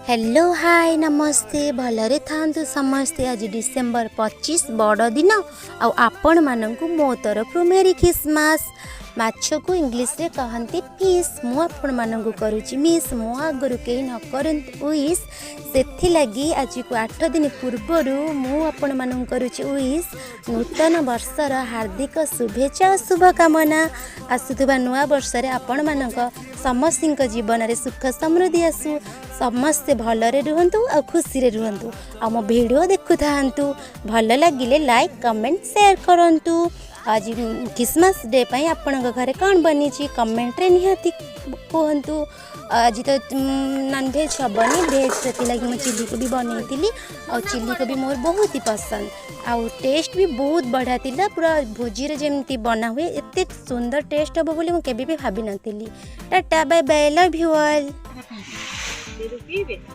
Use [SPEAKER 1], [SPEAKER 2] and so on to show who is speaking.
[SPEAKER 1] Hello hi नमस्ते भलरे थांतु समस्ते। आज डिसेम्बर 25 बड़ दिन आपण मानकु मो तरफ मेरी क्रिसमस। माछ को इंग्लिश रे कहती फिश, मु आपण मानकु करूची मिस। मो आगरु कहीं न करंतु विश, सेथि लगी आज को 8 दिन पूर्वरु मु आपण मानकु करूची विश नूतन वर्षर हार्दिक शुभेच्छा शुभकामना। आसुथबा नुआ वर्ष रे आपण मानक समस्त जीवन रे सुख समृद्धि आसु, समस्ते भलरे रुहंतु आ खुशी रे रुहंतु। आ मो वीडियो देखु थांतु, भल लागिले लाइक कमेंट शेयर करंतु। आज क्रिसमस डे पई आपण घरे कौन बनी कमेंट रे निहाती कहतु। आज तो नॉन भेज हेनी, भेज से लगी मैं चिली कोबी बनई और चिली कोबी मोर बहुत ही पसंद आउ टेस्ट भी बहुत बढ़िया थिला। पूरा भोजी रे जेमती बना हुए एते सुंदर टेस्ट हम बोली मुझे केबे भी भाभी नथिली। Ta ta bye bye, love you all.